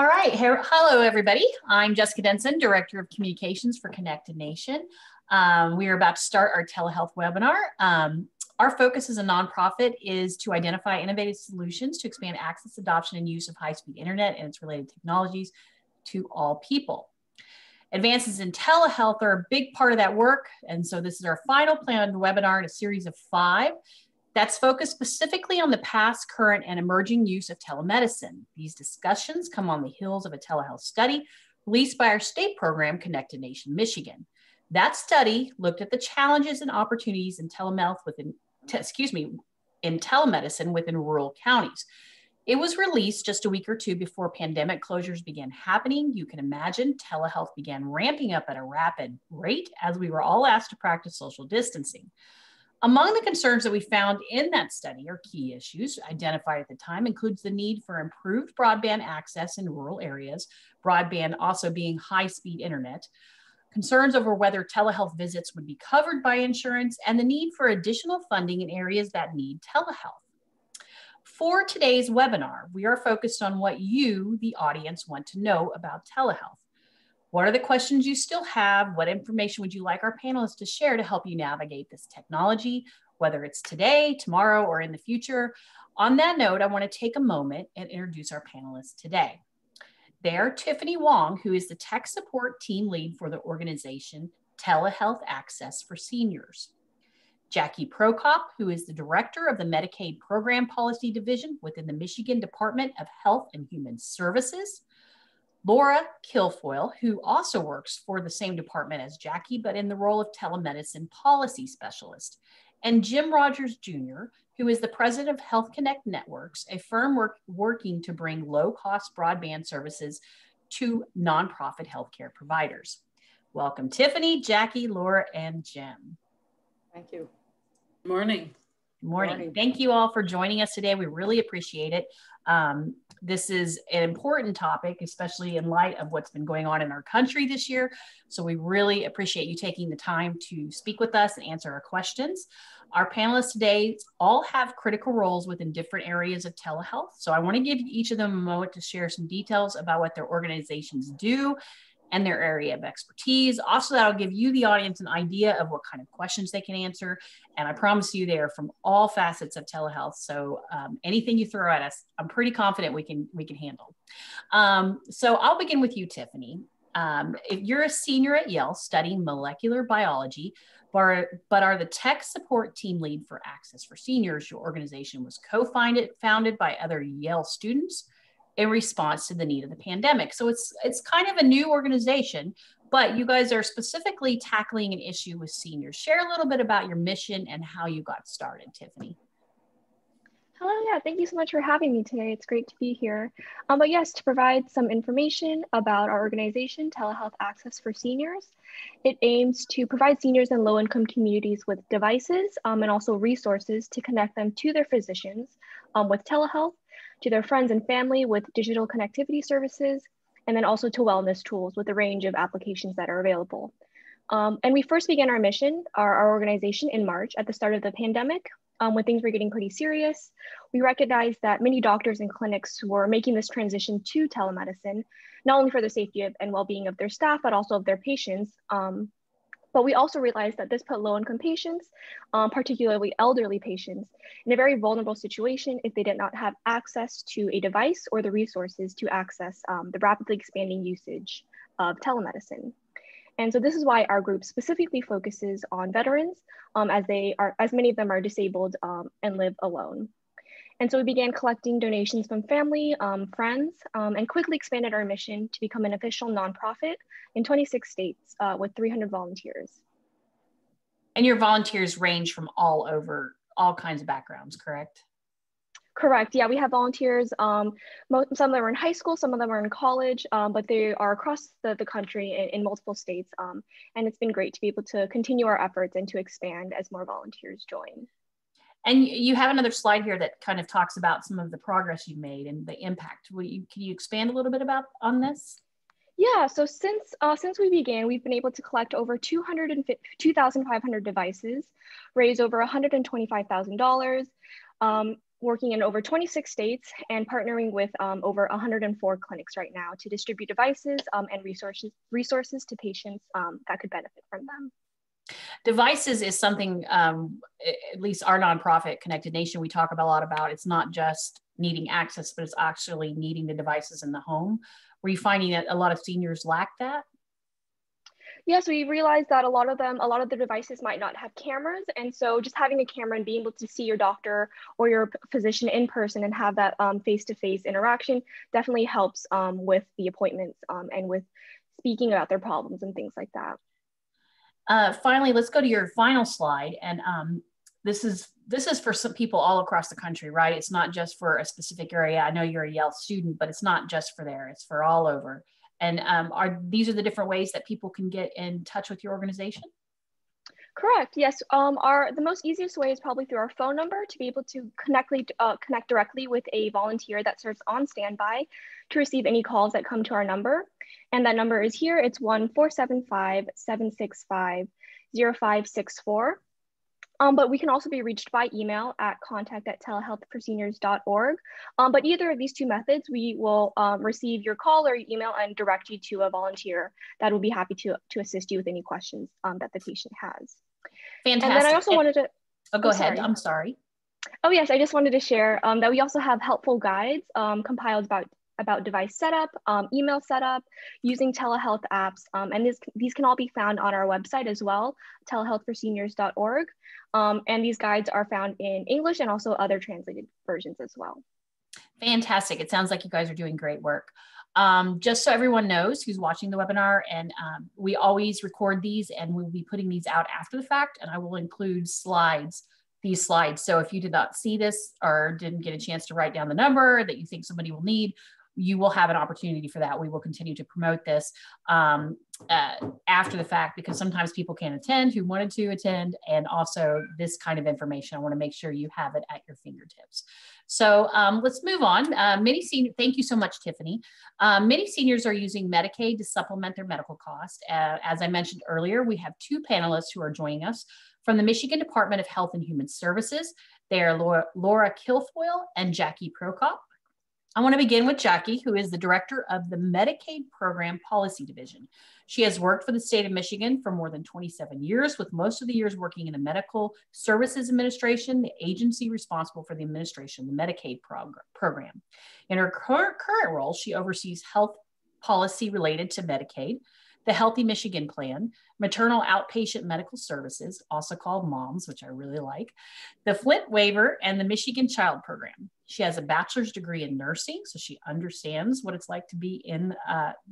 All right. Hello, everybody. I'm Jessica Denson, Director of Communications for Connected Nation. We are about to start our telehealth webinar. Our focus as a nonprofit is to identify innovative solutions to expand access, adoption, and use of high-speed internet and its related technologies to all people. Advances in telehealth are a big part of that work, and so this is our final planned webinar in a series of 5 that's focused specifically on the past, current, and emerging use of telemedicine. These discussions come on the heels of a telehealth study released by our state program, Connected Nation, Michigan. That study looked at the challenges and opportunities in in telemedicine within rural counties. It was released just a week or two before pandemic closures began happening. You can imagine telehealth began ramping up at a rapid rate as we were all asked to practice social distancing. Among the concerns that we found in that study or key issues identified at the time includes the need for improved broadband access in rural areas, broadband also being high-speed internet, concerns over whether telehealth visits would be covered by insurance, and the need for additional funding in areas that need telehealth. For today's webinar, we are focused on what you, the audience, want to know about telehealth. What are the questions you still have? What information would you like our panelists to share to help you navigate this technology, whether it's today, tomorrow, or in the future? On that note, I want to take a moment and introduce our panelists today. They are Tiffany Wong, who is the tech support team lead for the organization Telehealth Access for Seniors. Jackie Prokop, who is the director of the Medicaid Program Policy Division within the Michigan Department of Health and Human Services. Laura Kilfoyle, who also works for the same department as Jackie, but in the role of telemedicine policy specialist. And Jim Rogers Jr., who is the president of Health Connect Networks, a firm working to bring low-cost broadband services to nonprofit healthcare providers. Welcome, Tiffany, Jackie, Laura, and Jim. Thank you. Good morning. Good morning. Thank you all for joining us today. We really appreciate it. This is an important topic, especially in light of what's been going on in our country this year. So we really appreciate you taking the time to speak with us and answer our questions. Our panelists today all have critical roles within different areas of telehealth. So I want to give each of them a moment to share some details about what their organizations do and their area of expertise. Also, that'll give you, the audience, an idea of what kind of questions they can answer. And I promise you, they are from all facets of telehealth. So anything you throw at us, I'm pretty confident we can handle. So I'll begin with you, Tiffany. If you're a senior at Yale studying molecular biology, but are the tech support team lead for Access for Seniors, your organization was founded by other Yale students in response to the need of the pandemic. So it's kind of a new organization, but you guys are specifically tackling an issue with seniors. Share a little bit about your mission and how you got started, Tiffany. Hello, yeah, thank you so much for having me today. It's great to be here. But yes, to provide some information about our organization, Telehealth Access for Seniors, it aims to provide seniors in low-income communities with devices and also resources to connect them to their physicians with telehealth, to their friends and family with digital connectivity services, and then also to wellness tools with a range of applications that are available. And we first began our mission, our organization, in March at the start of the pandemic. When things were getting pretty serious, we recognized that many doctors and clinics were making this transition to telemedicine, not only for the safety and well-being of their staff, but also of their patients. But we also realized that this put low-income patients, particularly elderly patients, in a very vulnerable situation if they did not have access to a device or the resources to access the rapidly expanding usage of telemedicine. And so this is why our group specifically focuses on veterans, as many of them are disabled and live alone. And so we began collecting donations from family, friends, and quickly expanded our mission to become an official nonprofit in 26 states with 300 volunteers. And your volunteers range from all over, all kinds of backgrounds, correct? Correct, yeah, we have volunteers. Some of them are in high school, some of them are in college, but they are across the country in multiple states. And it's been great to be able to continue our efforts and to expand as more volunteers join. And you have another slide here that kind of talks about some of the progress you've made and the impact. Can you expand a little bit on this? Yeah, so since we began, we've been able to collect over 2,500 devices, raise over $125,000, working in over 26 states and partnering with over 104 clinics right now to distribute devices and resources to patients that could benefit from them. Devices is something, at least our nonprofit Connected Nation, we talk about a lot about. It's not just needing access, but it's actually needing the devices in the home. Were you finding that a lot of seniors lack that? Yes, we realized that a lot of the devices might not have cameras. And so just having a camera and being able to see your doctor or your physician in person and have that face-to-face interaction definitely helps with the appointments and with speaking about their problems and things like that. Finally, let's go to your final slide. And this is for some people all across the country, right? It's not just for a specific area. I know you're a Yale student, but it's not just for there. It's for all over. And these are the different ways that people can get in touch with your organization? Correct. Yes. The most easiest way is probably through our phone number to be able to connect directly with a volunteer that serves on standby to receive any calls that come to our number. And that number is here. It's 1-475-765-0564. But we can also be reached by email at contact@telehealthforseniors.org. But either of these two methods, we will receive your call or email and direct you to a volunteer that will be happy to assist you with any questions that the patient has. Fantastic. And then I also wanted to— Oh, go ahead. I'm sorry. Oh, yes. I just wanted to share that we also have helpful guides compiled about device setup, email setup, using telehealth apps. And these can all be found on our website as well, telehealthforseniors.org. And these guides are found in English and also other translated versions as well. Fantastic. It sounds like you guys are doing great work. Just so everyone knows who's watching the webinar, and we always record these and we'll be putting these out after the fact, and I will include these slides. So if you did not see this or didn't get a chance to write down the number that you think somebody will need, you will have an opportunity for that. We will continue to promote this after the fact, because sometimes people can't attend who wanted to attend. And also this kind of information, I want to make sure you have it at your fingertips. So let's move on. Thank you so much, Tiffany. Many seniors are using Medicaid to supplement their medical costs. As I mentioned earlier, we have two panelists who are joining us from the Michigan Department of Health and Human Services. They are Laura Kilfoyle and Jackie Prokop. I want to begin with Jackie, who is the director of the Medicaid Program Policy Division. She has worked for the state of Michigan for more than 27 years, with most of the years working in the Medical Services Administration, the agency responsible for the administration of the Medicaid program. In her current role, she oversees health policy related to Medicaid, the Healthy Michigan Plan, maternal outpatient medical services, also called MOMS, which I really like, the Flint waiver, and the Michigan Child Program. She has a bachelor's degree in nursing, so she understands what it's like to be in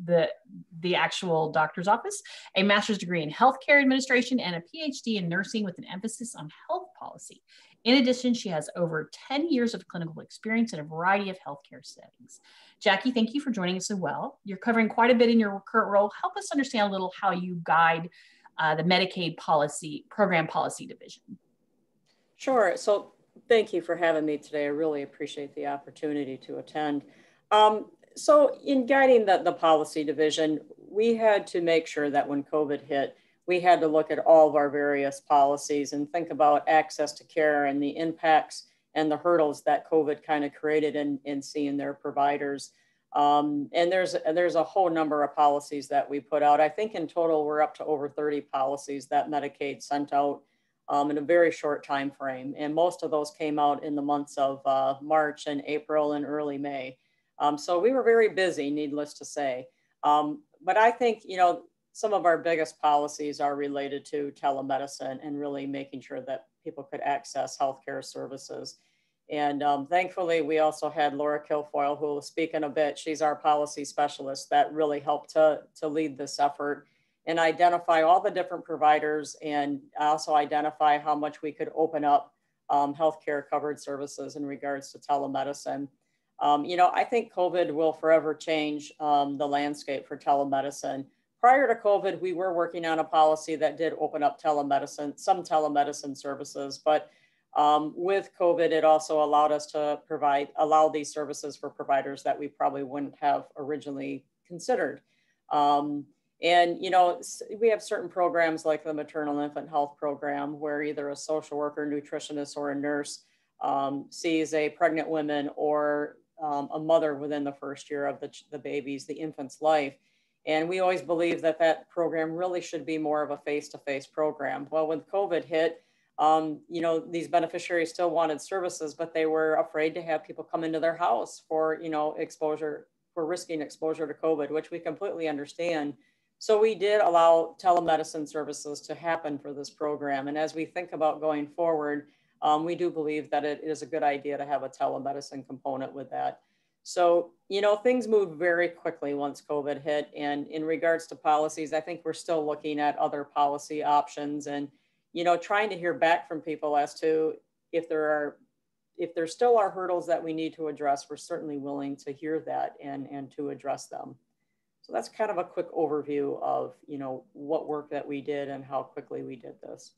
the actual doctor's office, a master's degree in healthcare administration, and a PhD in nursing with an emphasis on health policy. In addition, she has over 10 years of clinical experience in a variety of healthcare settings. Jackie, thank you for joining us as well. You're covering quite a bit in your current role. Help us understand a little how you guide the Medicaid Program Policy Division. Sure. So thank you for having me today. I really appreciate the opportunity to attend. So in guiding the policy division, we had to make sure that when COVID hit, we had to look at all of our various policies and think about access to care and the impacts and the hurdles that COVID kind of created in seeing their providers. And there's a whole number of policies that we put out. I think in total, we're up to over 30 policies that Medicaid sent out in a very short time frame. And most of those came out in the months of March and April and early May. So we were very busy, needless to say. But I think, some of our biggest policies are related to telemedicine and really making sure that people could access healthcare services. And thankfully, we also had Laura Kilfoyle, who will speak in a bit. She's our policy specialist that really helped to lead this effort and identify all the different providers and also identify how much we could open up healthcare covered services in regards to telemedicine. I think COVID will forever change the landscape for telemedicine. Prior to COVID, we were working on a policy that did open up some telemedicine services, but with COVID, it also allowed us to allow these services for providers that we probably wouldn't have originally considered. And, we have certain programs like the maternal infant health program where either a social worker, nutritionist, or a nurse sees a pregnant woman or a mother within the first year of the baby's, the infant's life. And we always believe that that program really should be more of a face-to-face program. Well, when COVID hit, you know, these beneficiaries still wanted services, but they were afraid to have people come into their house for, you know, exposure, for risking exposure to COVID, which we completely understand. So we did allow telemedicine services to happen for this program. And as we think about going forward, we do believe that it is a good idea to have a telemedicine component with that. So, you know, things moved very quickly once COVID hit. And in regards to policies, I think we're still looking at other policy options and, you know, trying to hear back from people as to if there still are hurdles that we need to address. We're certainly willing to hear that and to address them. So that's kind of a quick overview of, you know, what work that we did and how quickly we did this.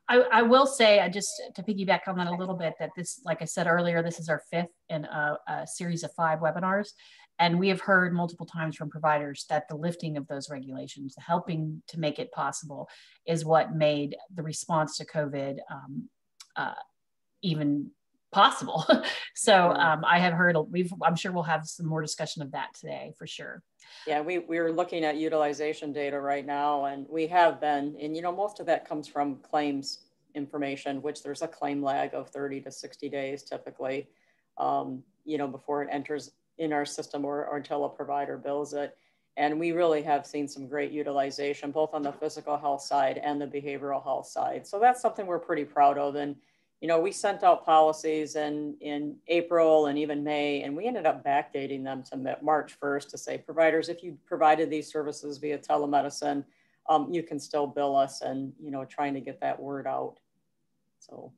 I will say, just to piggyback on that a little bit, that this, like I said earlier, this is our 5th in a series of 5 webinars. And we have heard multiple times from providers that the lifting of those regulations, helping to make it possible, is what made the response to COVID even possible. So I have heard, I'm sure we'll have some more discussion of that today for sure. Yeah, we're looking at utilization data right now, and we have been, and you know, most of that comes from claims information, which there's a claim lag of 30 to 60 days typically, you know, before it enters in our system or until a provider bills it. And we really have seen some great utilization, both on the physical health side and the behavioral health side. So that's something we're pretty proud of. And you know, we sent out policies in April and even May, and we ended up backdating them to March 1st to say, providers, if you provided these services via telemedicine, you can still bill us, and, you know, trying to get that word out. So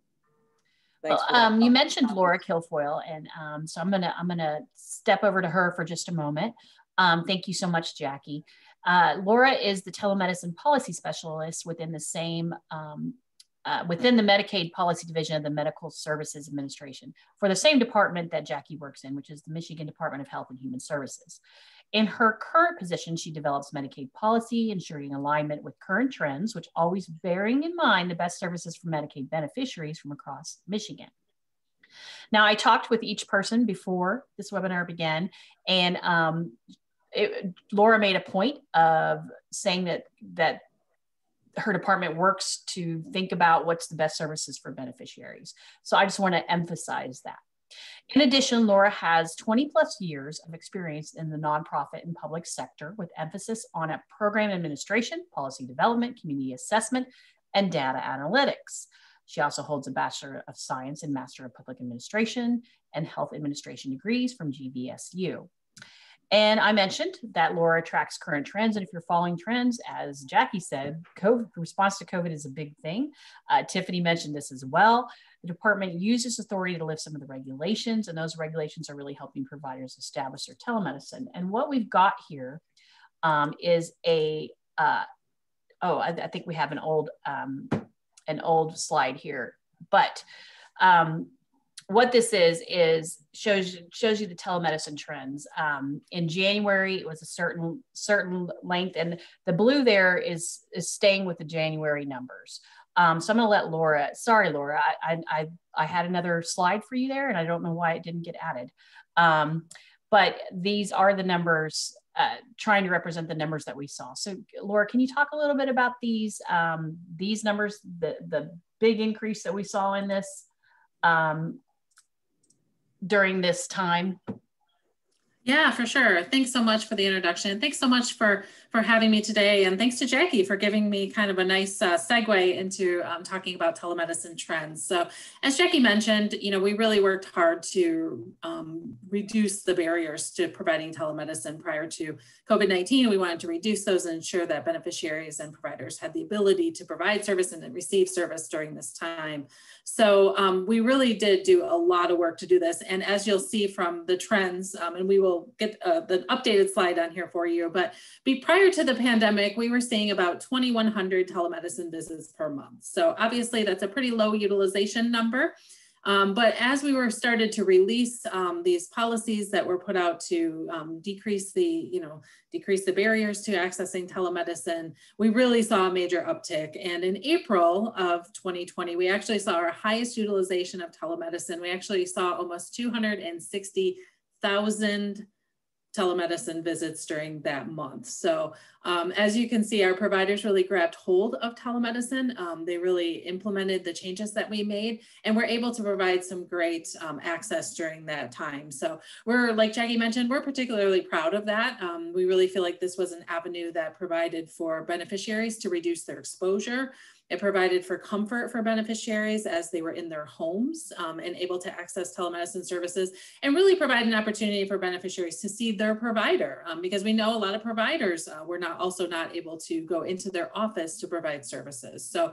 thanks. Well, you mentioned Laura Kilfoyle, and so I'm gonna step over to her for just a moment. Thank you so much, Jackie. Laura is the telemedicine policy specialist within the same within the Medicaid policy division of the Medical Services Administration for the same department that Jackie works in, which is the Michigan Department of Health and Human Services. In her current position, she develops Medicaid policy, ensuring alignment with current trends, which always bearing in mind the best services for Medicaid beneficiaries from across Michigan. Now, I talked with each person before this webinar began, and Laura made a point of saying that her department works to think about what's the best services for beneficiaries. So I just want to emphasize that. In addition, Laura has 20 plus years of experience in the nonprofit and public sector with emphasis on a program administration, policy development, community assessment, and data analytics. She also holds a Bachelor of Science and Master of Public Administration and Health Administration degrees from GVSU. And I mentioned that Laura tracks current trends. And if you're following trends, as Jackie said, COVID, response to COVID is a big thing. Tiffany mentioned this as well. The department uses authority to lift some of the regulations, and those regulations are really helping providers establish their telemedicine. And what we've got here is a, I think we have an old slide here, but what this is shows you the telemedicine trends. In January, it was a certain length, and the blue there is staying with the January numbers. So I'm going to let Laura. Sorry, Laura, I had another slide for you there, and I don't know why it didn't get added. But these are the numbers, trying to represent the numbers that we saw. So, Laura, can you talk a little bit about these numbers, the big increase that we saw in this? During this time? Yeah, for sure. Thanks so much for the introduction. Thanks so much for having me today. And thanks to Jackie for giving me kind of a nice segue into talking about telemedicine trends. So as Jackie mentioned, you know, we really worked hard to reduce the barriers to providing telemedicine prior to COVID-19. We wanted to reduce those and ensure that beneficiaries and providers had the ability to provide service and receive service during this time. So we really did do a lot of work to do this. And as you'll see from the trends, and we will get the updated slide on here for you, but prior to the pandemic, we were seeing about 2,100 telemedicine visits per month. So obviously that's a pretty low utilization number. But as we were started to release these policies that were put out to decrease the barriers to accessing telemedicine, we really saw a major uptick. And in April of 2020, we actually saw our highest utilization of telemedicine. We actually saw almost 260,000 telemedicine visits during that month. So as you can see, our providers really grabbed hold of telemedicine. They really implemented the changes that we made, and we're able to provide some great access during that time. So we're, like Jackie mentioned, we're particularly proud of that. We really feel like this was an avenue that provided for beneficiaries to reduce their exposure. It provided for comfort for beneficiaries as they were in their homes and able to access telemedicine services, and really provide an opportunity for beneficiaries to see their provider, because we know a lot of providers were also not able to go into their office to provide services. So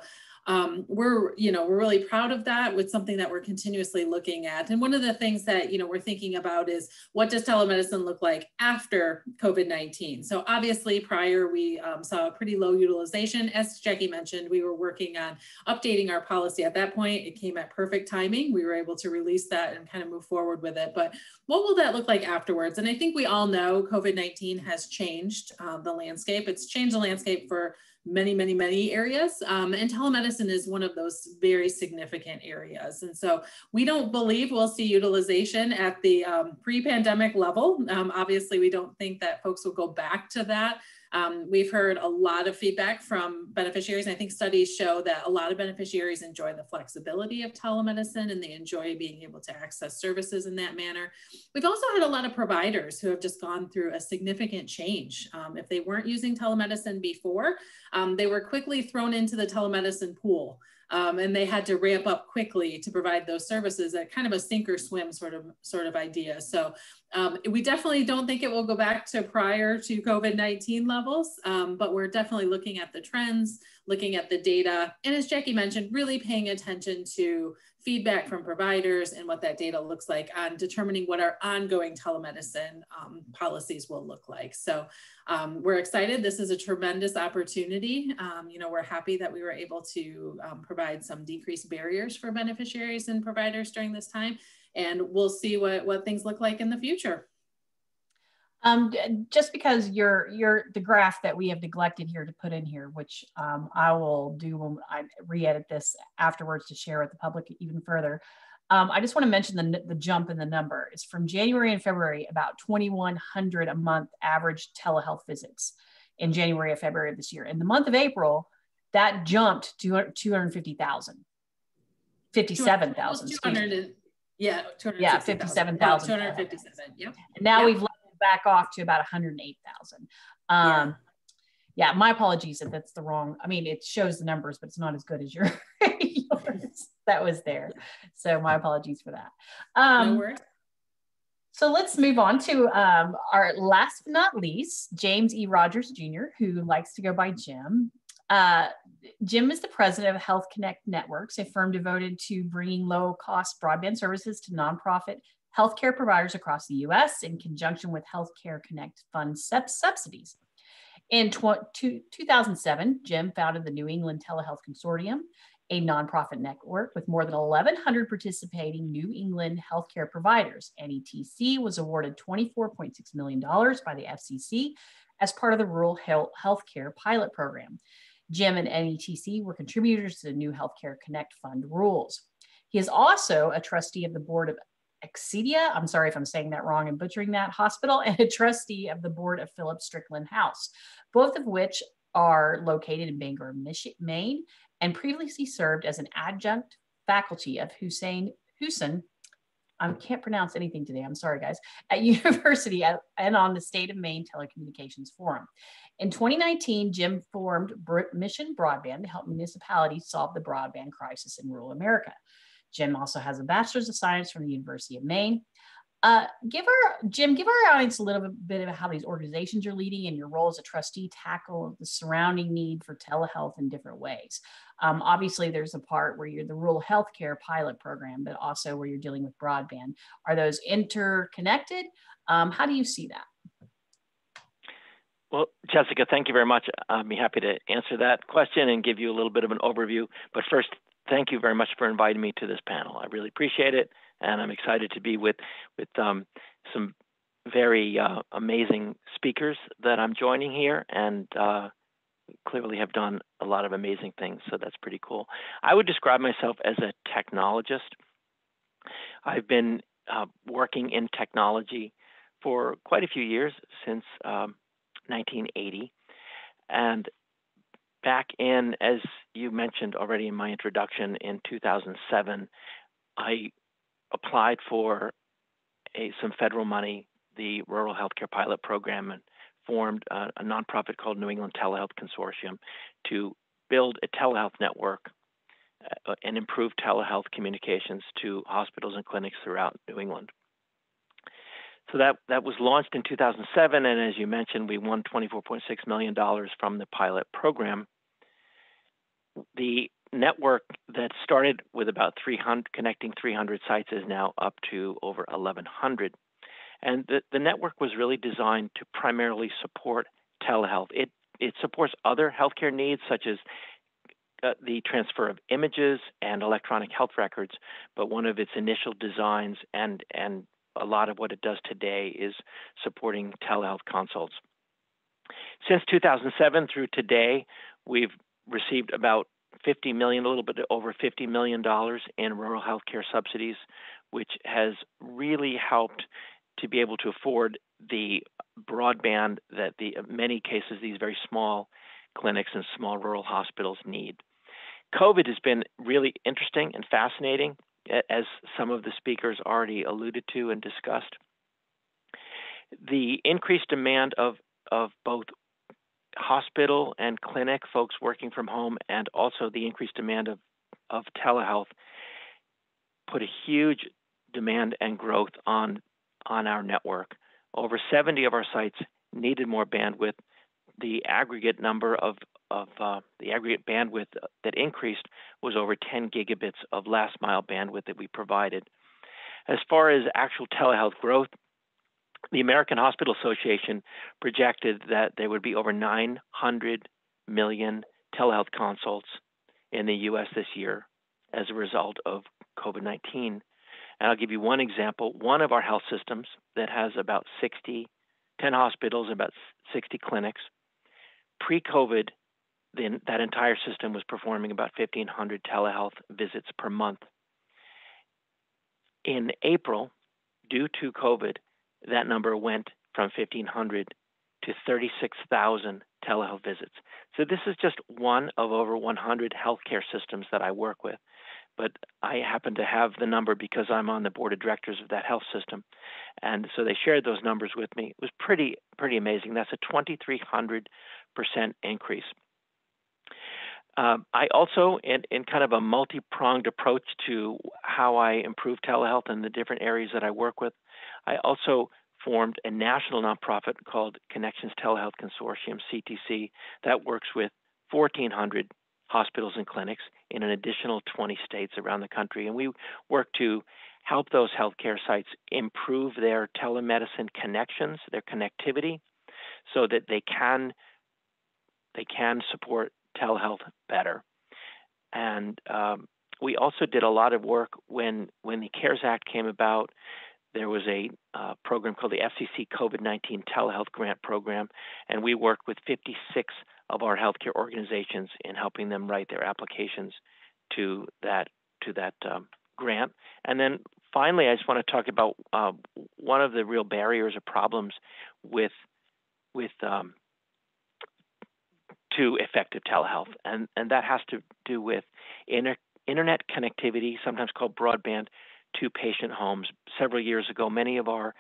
we're really proud of that, with something that we're continuously looking at. And one of the things that, we're thinking about is, what does telemedicine look like after COVID-19? So obviously prior, we saw a pretty low utilization. As Jackie mentioned, we were working on updating our policy at that point. It came at perfect timing. We were able to release that and kind of move forward with it. But what will that look like afterwards? And I think we all know COVID-19 has changed the landscape. It's changed the landscape for many areas. And telemedicine is one of those very significant areas. And so we don't believe we'll see utilization at the pre-pandemic level. Obviously, we don't think that folks will go back to that. We've heard a lot of feedback from beneficiaries. I think studies show that a lot of beneficiaries enjoy the flexibility of telemedicine, and they enjoy being able to access services in that manner. We've also had a lot of providers who have just gone through a significant change. If they weren't using telemedicine before, they were quickly thrown into the telemedicine pool. And they had to ramp up quickly to provide those services at kind of a sink or swim sort of idea. So we definitely don't think it will go back to prior to COVID-19 levels, but we're definitely looking at the trends, looking at the data, and as Jackie mentioned, really paying attention to feedback from providers and what that data looks like on determining what our ongoing telemedicine policies will look like. So we're excited. This is a tremendous opportunity. We're happy that we were able to provide some decreased barriers for beneficiaries and providers during this time, and we'll see what things look like in the future. Just because you're the graph that we have neglected here to put in here, which I will do when I re-edit this afterwards to share with the public even further. I just want to mention the jump in the number. It's from January and February, about 2,100 a month average telehealth visits in January and February of this year. In the month of April, that jumped to 250,000, 57,000. Yeah, 57,000. 257. Yep. And now we've leveled back off to about 108,000. Yeah, my apologies if that's the wrong. I mean, it shows the numbers, but it's not as good as yours that was there. So my apologies for that. No worries. So let's move on to our last but not least, James E. Rogers Jr., who likes to go by Jim. Jim is the president of Health Connect Networks, a firm devoted to bringing low-cost broadband services to nonprofit healthcare providers across the U.S. in conjunction with Healthcare Connect Fund subsidies. In 2007, Jim founded the New England Telehealth Consortium, a nonprofit network with more than 1,100 participating New England healthcare providers. NETC was awarded $24.6 million by the FCC as part of the Rural Healthcare Pilot Program. Jim and NETC were contributors to the new Healthcare Connect Fund rules. He is also a trustee of the board of Excedia, I'm sorry if I'm saying that wrong and butchering that, hospital, and a trustee of the board of Phillips Strickland House, both of which are located in Bangor, Maine, and previously served as an adjunct faculty of Hussein, I can't pronounce anything today, I'm sorry guys, at university and on the State of Maine Telecommunications Forum. In 2019, Jim formed Mission Broadband to help municipalities solve the broadband crisis in rural America. Jim also has a Bachelor's of Science from the University of Maine. Jim, give our audience a little bit of how these organizations you're leading and your role as a trustee tackle the surrounding need for telehealth in different ways. Obviously, there's a part where you're the rural healthcare pilot program, but also where you're dealing with broadband. Are those interconnected? How do you see that? Well, Jessica, thank you very much. I'd be happy to answer that question and give you a little bit of an overview. But first, thank you very much for inviting me to this panel. I really appreciate it, and I'm excited to be with some very amazing speakers that I'm joining here, and clearly have done a lot of amazing things, so that's pretty cool. I would describe myself as a technologist. I've been working in technology for quite a few years, since 1980. And back in, as you mentioned already in my introduction, in 2007, I applied for some federal money, the Rural Healthcare Pilot Program, and formed a nonprofit called New England Telehealth Consortium to build a telehealth network and improve telehealth communications to hospitals and clinics throughout New England. So that was launched in 2007, and as you mentioned, we won $24.6 million from the pilot program. The network that started with about 300, connecting 300 sites, is now up to over 1,100. And the network was really designed to primarily support telehealth. It supports other healthcare needs, such as the transfer of images and electronic health records, but one of its initial designs and a lot of what it does today is supporting telehealth consults. Since 2007 through today, we've received about $50 million, a little bit over $50 million in rural healthcare subsidies, which has really helped to be able to afford the broadband that in many cases these very small clinics and small rural hospitals need. COVID has been really interesting and fascinating, as some of the speakers already alluded to and discussed. The increased demand of both hospital and clinic folks working from home, and also the increased demand of telehealth, put a huge demand and growth on our network. Over 70 of our sites needed more bandwidth. The aggregate number of the aggregate bandwidth that increased was over 10 gigabits of last mile bandwidth that we provided. As far as actual telehealth growth, the American Hospital Association projected that there would be over 900 million telehealth consults in the U.S. this year as a result of COVID-19. And I'll give you one example. One of our health systems that has about 10 hospitals, about 60 clinics, pre-COVID, that entire system was performing about 1,500 telehealth visits per month. In April, due to COVID, that number went from 1,500 to 36,000 telehealth visits. So this is just one of over 100 healthcare systems that I work with. But I happen to have the number because I'm on the board of directors of that health system. And so they shared those numbers with me. It was pretty amazing. That's a 2,300% increase. I also, in kind of a multi-pronged approach to how I improve telehealth in the different areas that I work with, I also formed a national nonprofit called Connections Telehealth Consortium, CTC, that works with 1,400 hospitals and clinics in an additional 20 states around the country. And we work to help those healthcare sites improve their telemedicine connections, their connectivity, so that they can support telehealth better. And we also did a lot of work when the CARES Act came about. There was a program called the FCC COVID-19 Telehealth Grant Program, and we worked with 56 of our healthcare organizations in helping them write their applications to that grant. And then finally, I just want to talk about one of the real barriers or problems with to effective telehealth, and that has to do with internet connectivity, sometimes called broadband, to patient homes. Several years ago, many of our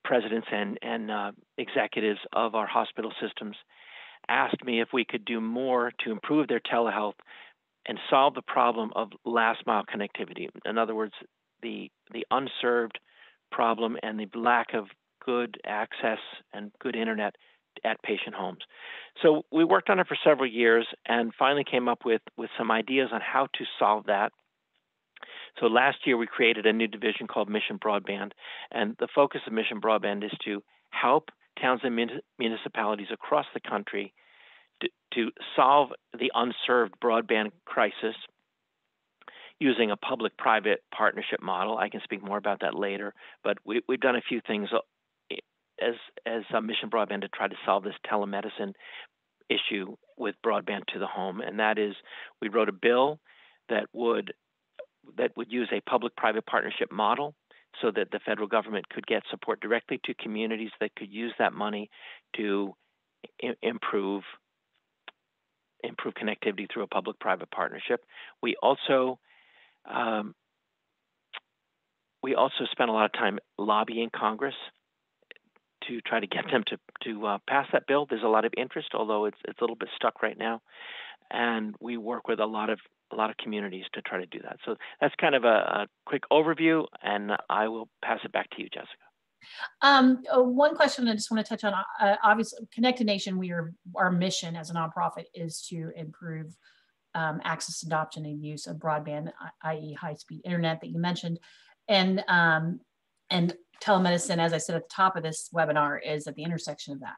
presidents and executives of our hospital systems asked me if we could do more to improve their telehealth and solve the problem of last mile connectivity. In other words, the unserved problem and the lack of good access and good internet at patient homes. So we worked on it for several years and finally came up with some ideas on how to solve that. So last year we created a new division called Mission Broadband, and the focus of Mission Broadband is to help towns and municipalities across the country to solve the unserved broadband crisis using a public-private partnership model. I can speak more about that later, but we've done a few things as Mission Broadband to try to solve this telemedicine issue with broadband to the home, and that is we wrote a bill that would use a public-private partnership model so that the federal government could get support directly to communities that could use that money to improve connectivity through a public-private partnership. We also spent a lot of time lobbying Congress to try to get them to pass that bill. There's a lot of interest, although it's a little bit stuck right now, and we work with a lot of communities to try to do that. So that's kind of a quick overview, and I will pass it back to you, Jessica. One question I just want to touch on, obviously, Connected Nation, our mission as a nonprofit is to improve access, adoption, and use of broadband, i.e. high-speed internet that you mentioned. And telemedicine, as I said at the top of this webinar, is at the intersection of that.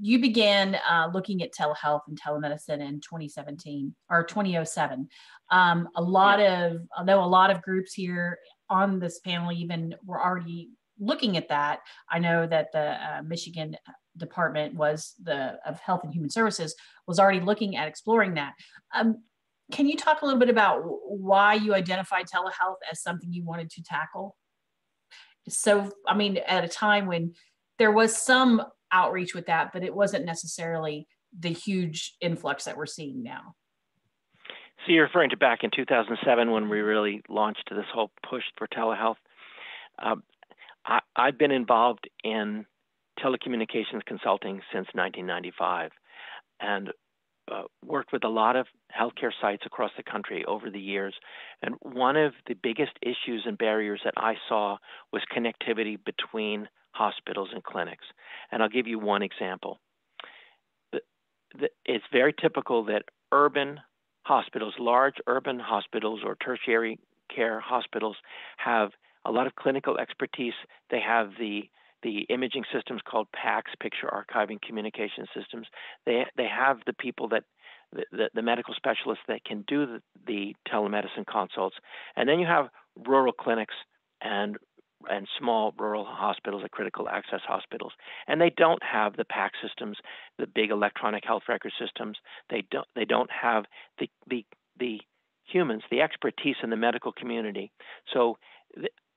You began looking at telehealth and telemedicine in 2017 or 2007. I know a lot of groups here on this panel even were already looking at that. I know that the Michigan Department of Health and Human Services was already looking at exploring that. Can you talk a little bit about why you identified telehealth as something you wanted to tackle? So, I mean, at a time when there was some outreach with that, but it wasn't necessarily the huge influx that we're seeing now. So you're referring to back in 2007 when we really launched this whole push for telehealth. I've been involved in telecommunications consulting since 1995 and worked with a lot of healthcare sites across the country over the years. And one of the biggest issues and barriers that I saw was connectivity between hospitals and clinics. And I'll give you one example. It's very typical that urban hospitals, large urban hospitals or tertiary care hospitals, have a lot of clinical expertise. They have the imaging systems called PACS, Picture Archiving Communication Systems. They have the people that the medical specialists that can do the telemedicine consults. And then you have rural clinics and small rural hospitals, like critical access hospitals, and they don't have the PACS systems, the big electronic health record systems. They don't have the humans, the expertise in the medical community. So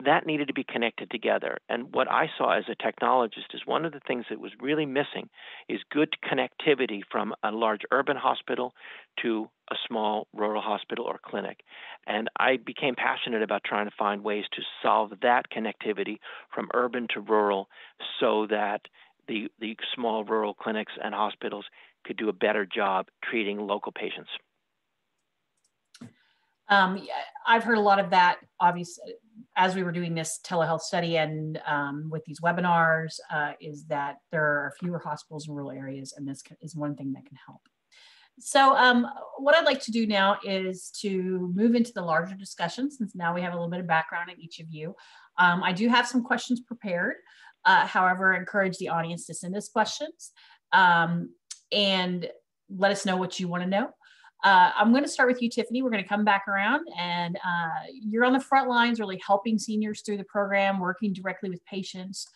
that needed to be connected together. And what I saw as a technologist is one of the things that was really missing is good connectivity from a large urban hospital to a small rural hospital or clinic. And I became passionate about trying to find ways to solve that connectivity from urban to rural so that the small rural clinics and hospitals could do a better job treating local patients. I've heard a lot of that, obviously, as we were doing this telehealth study and with these webinars, is that there are fewer hospitals in rural areas, and this is one thing that can help. So what I'd like to do now is to move into the larger discussion, since now we have a little bit of background in each of you. I do have some questions prepared. However, I encourage the audience to send us questions and let us know what you want to know. I'm going to start with you, Tiffany. We're going to come back around, and you're on the front lines really helping seniors through the program, working directly with patients,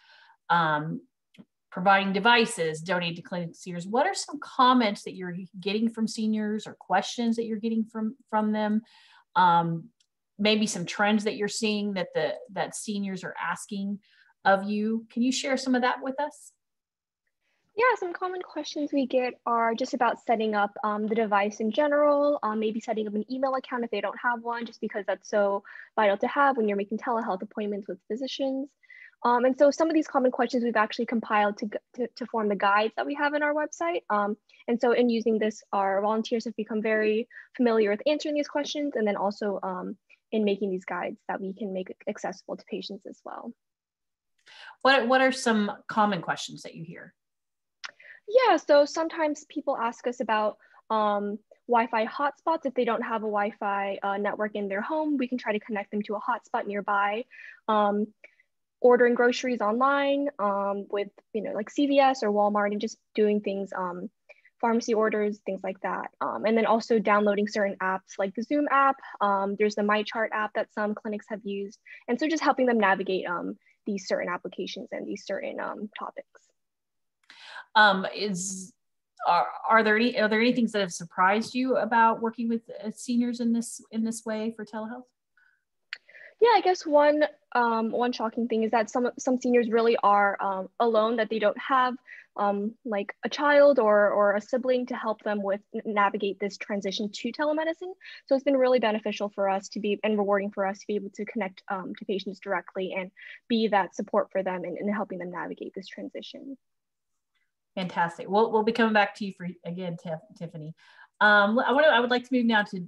providing devices, donating to clinic seniors. What are some comments that you're getting from seniors or questions that you're getting from them? Maybe some trends that you're seeing that seniors are asking of you. Can you share some of that with us? Yeah, some common questions we get are just about setting up the device in general, maybe setting up an email account if they don't have one, just because that's so vital to have when you're making telehealth appointments with physicians. And so some of these common questions we've actually compiled to form the guides that we have in our website. And so in using this, our volunteers have become very familiar with answering these questions, and then also in making these guides that we can make accessible to patients as well. What are some common questions that you hear? Yeah, so sometimes people ask us about Wi-Fi hotspots. If they don't have a Wi-Fi network in their home, we can try to connect them to a hotspot nearby. ordering groceries online with, like CVS or Walmart, and just doing things, pharmacy orders, things like that. And then also downloading certain apps like the Zoom app. There's the MyChart app that some clinics have used. And so just helping them navigate these certain applications and these certain topics. Are there any things that have surprised you about working with seniors in this way for telehealth? Yeah, I guess one shocking thing is that some seniors really are alone, that they don't have like a child or a sibling to help them with navigate this transition to telemedicine. So it's been really beneficial for us and rewarding for us to be able to connect to patients directly and be that support for them in helping them navigate this transition. Fantastic. We'll be coming back to you again, Tiffany. I would like to move now to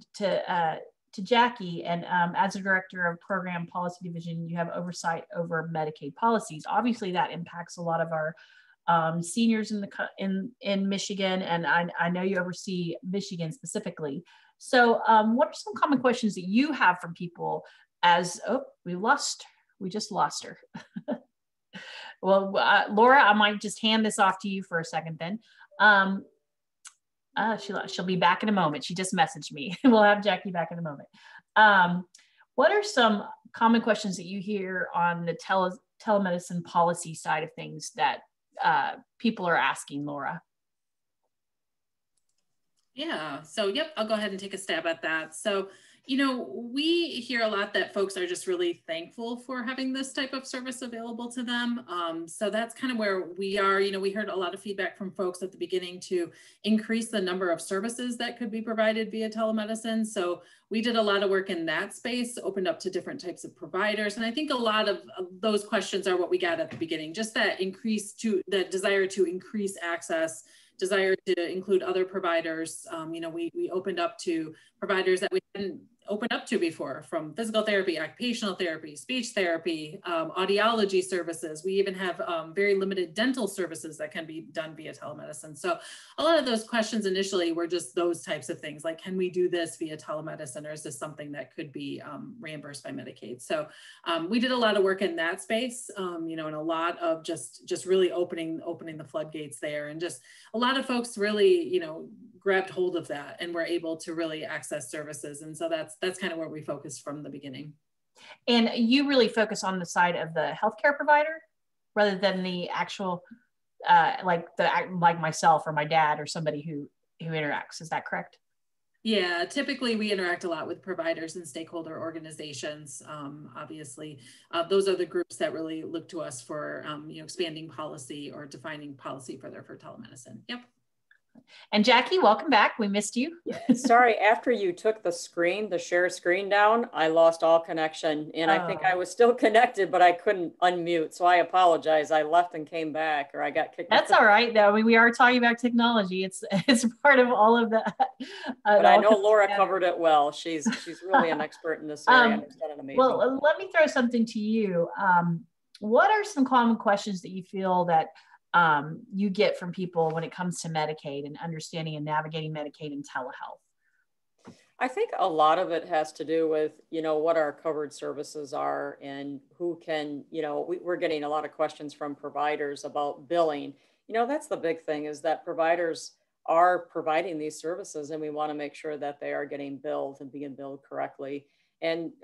Jackie, and as a director of Program Policy Division, you have oversight over Medicaid policies. Obviously, that impacts a lot of our seniors in Michigan, and I know you oversee Michigan specifically. So, what are some common questions that you have from people? We just lost her. Well, Laura, I might just hand this off to you for a second then. She'll be back in a moment. She just messaged me. We'll have Jackie back in a moment. What are some common questions that you hear on the telemedicine policy side of things that people are asking, Laura? Yeah, so yep, I'll go ahead and take a stab at that. So, we hear a lot that folks are just really thankful for having this type of service available to them. So that's kind of where we are. We heard a lot of feedback from folks at the beginning to increase the number of services that could be provided via telemedicine. So we did a lot of work in that space, opened up to different types of providers. And I think a lot of those questions are what we got at the beginning, just that desire to increase access, desire to include other providers. We opened up to providers that we hadn't opened up to before, from physical therapy, occupational therapy, speech therapy, audiology services. We even have very limited dental services that can be done via telemedicine. So a lot of those questions initially were just those types of things, like, can we do this via telemedicine, or is this something that could be reimbursed by Medicaid? So we did a lot of work in that space, and a lot of just really opening the floodgates there, and just a lot of folks really, grabbed hold of that and were able to really access services. And so that's kind of where we focused from the beginning. And you really focus on the side of the healthcare provider rather than the actual, like myself or my dad or somebody who interacts. Is that correct? Yeah, typically we interact a lot with providers and stakeholder organizations. Obviously, those are the groups that really look to us for expanding policy or defining policy further for telemedicine. Yep. And Jackie, welcome back. We missed you. Sorry, after you took the share screen down, I lost all connection, and I think I was still connected, but I couldn't unmute. So I apologize. I left and came back, or I got kicked. That's all right, though. I mean, we are talking about technology. It's part of all of that. But I know Laura covered it well. She's really an expert in this area. And it's done an amazing. Well, let me throw something to you. What are some common questions that you feel that you get from people when it comes to Medicaid and understanding and navigating Medicaid and telehealth? I think a lot of it has to do with, what our covered services are and who can, we're getting a lot of questions from providers about billing. That's the big thing, is that providers are providing these services, and we want to make sure that they are getting billed and being billed correctly,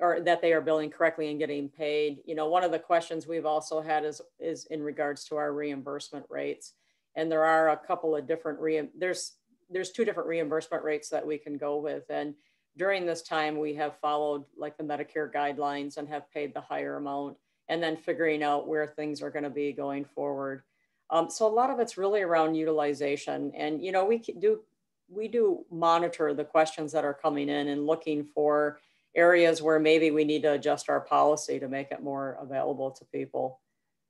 or that they are billing correctly and getting paid. One of the questions we've also had is in regards to our reimbursement rates. And there are a couple of different, there's two different reimbursement rates that we can go with. And during this time, we have followed like the Medicare guidelines and have paid the higher amount, and then figuring out where things are going to be going forward. So a lot of it's really around utilization. And, we do monitor the questions that are coming in and looking for areas where maybe we need to adjust our policy to make it more available to people.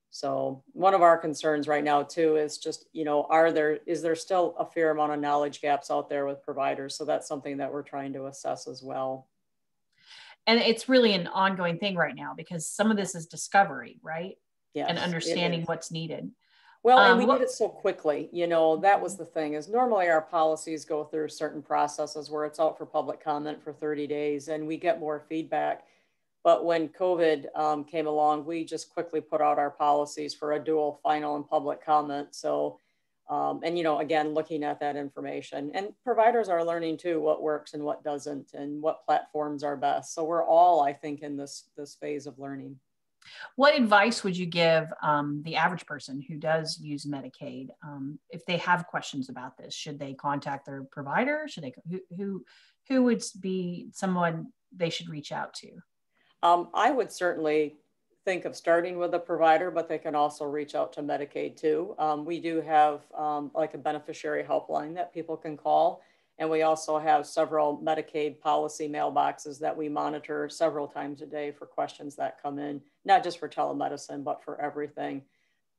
So one of our concerns right now too is just, is there still a fair amount of knowledge gaps out there with providers? So that's something that we're trying to assess as well. And it's really an ongoing thing right now, because some of this is discovery, right? Yes, and understanding what's needed. Well, and we did it so quickly, that was the thing, is normally our policies go through certain processes where it's out for public comment for 30 days and we get more feedback. But when COVID came along, we just quickly put out our policies for a dual, final, and public comment. So, and again, looking at that information, and providers are learning too what works and what doesn't, and what platforms are best. So we're all, I think, in this phase of learning. What advice would you give the average person who does use Medicaid if they have questions about this? Should they contact their provider? Should they who would be someone they should reach out to? I would certainly think of starting with a provider, but they can also reach out to Medicaid too. We do have like a beneficiary helpline that people can call. And we also have several Medicaid policy mailboxes that we monitor several times a day for questions that come in, not just for telemedicine, but for everything.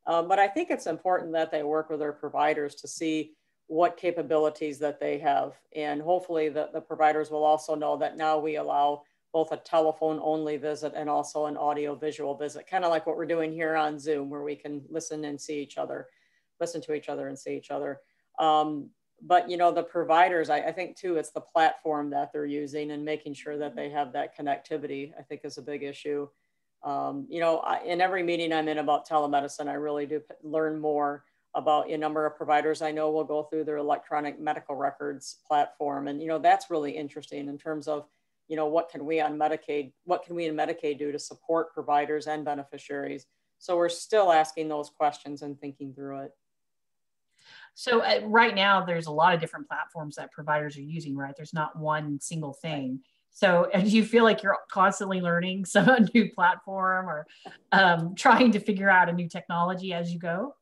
But I think it's important that they work with their providers to see what capabilities that they have. And hopefully the providers will also know that now we allow both a telephone only visit and also an audio visual visit, kind of like what we're doing here on Zoom, where we can listen and see each other, listen to each other and see each other. But the providers, I think too, it's the platform that they're using and making sure that they have that connectivity, I think is a big issue. In every meeting I'm in about telemedicine, I really do learn more about a number of providers I know will go through their electronic medical records platform. And, that's really interesting in terms of, what can we in Medicaid do to support providers and beneficiaries? So we're still asking those questions and thinking through it. So right now, there's a lot of different platforms that providers are using, right? There's not one single thing. So do you feel like you're constantly learning some new platform or trying to figure out a new technology as you go?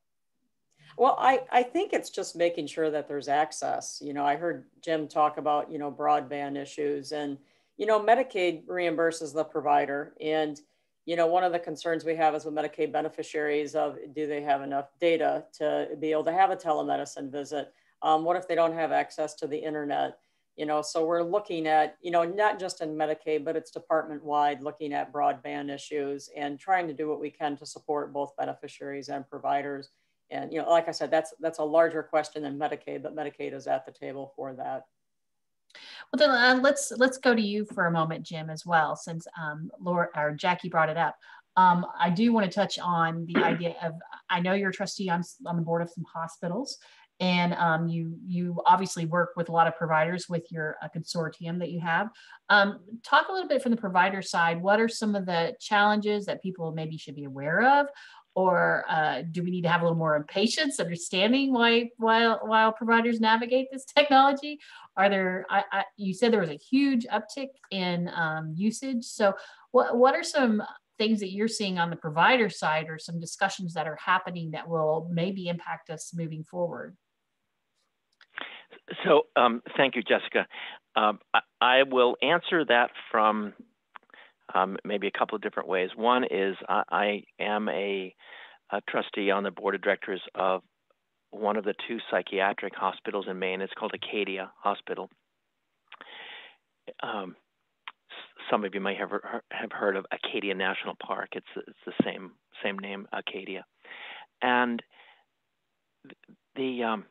Well, I think it's just making sure that there's access. I heard Jim talk about, broadband issues, and, Medicaid reimburses the provider. And, one of the concerns we have is with Medicaid beneficiaries of, do they have enough data to be able to have a telemedicine visit? What if they don't have access to the internet? So we're looking at, not just in Medicaid, but it's department-wide, looking at broadband issues and trying to do what we can to support both beneficiaries and providers. And, like I said, that's a larger question than Medicaid, but Medicaid is at the table for that. Well, then let's go to you for a moment, Jim, as well, since Laura or Jackie brought it up. I do want to touch on the idea of, I know you're a trustee on the board of some hospitals, and you obviously work with a lot of providers with your consortium that you have. Talk a little bit from the provider side. What are some of the challenges that people maybe should be aware of? Or do we need to have a little more patience, understanding while providers navigate this technology? Are there? You said there was a huge uptick in usage. So, what are some things that you're seeing on the provider side, or some discussions that are happening that will maybe impact us moving forward? So, thank you, Jessica. I will answer that from maybe a couple of different ways. One is I am a trustee on the board of directors of one of the two psychiatric hospitals in Maine. It's called Acadia Hospital. Some of you may have heard of Acadia National Park. It's the same name, Acadia. And the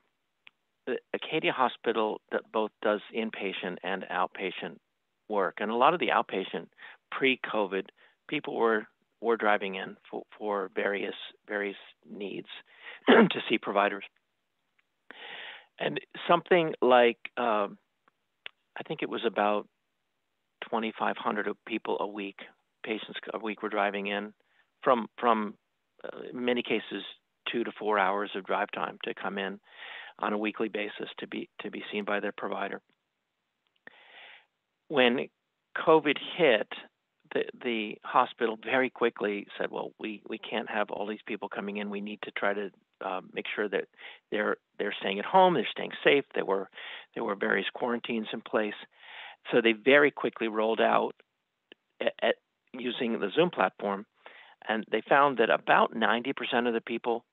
Acadia Hospital that both does inpatient and outpatient work. And a lot of the outpatient pre-COVID, people were driving in for various needs to see providers. And something like, I think it was about 2,500 people a week, patients a week were driving in from in many cases 2 to 4 hours of drive time to come in on a weekly basis to be seen by their provider. When COVID hit, the hospital very quickly said, well, we can't have all these people coming in. We need to try to make sure that they're staying at home, they're staying safe. There were various quarantines in place. So they very quickly rolled out using the Zoom platform, and they found that about 90% of the people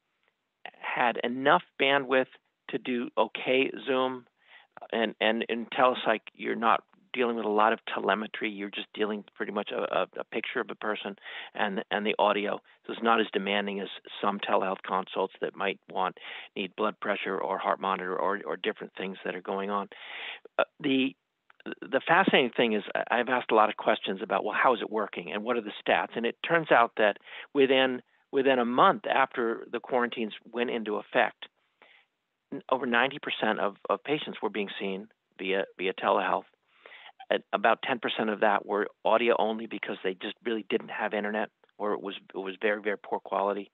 had enough bandwidth to do okay Zoom. And in telepsych, you're not dealing with a lot of telemetry. You're just dealing pretty much a picture of a person and the audio. So it's not as demanding as some telehealth consults that might need blood pressure or heart monitor or different things that are going on. The the fascinating thing is I've asked a lot of questions about, well, how is it working and what are the stats? And it turns out that within a month after the quarantines went into effect, over 90% of patients were being seen via telehealth. About 10% of that were audio only because they just really didn't have internet, or it was very, very poor quality.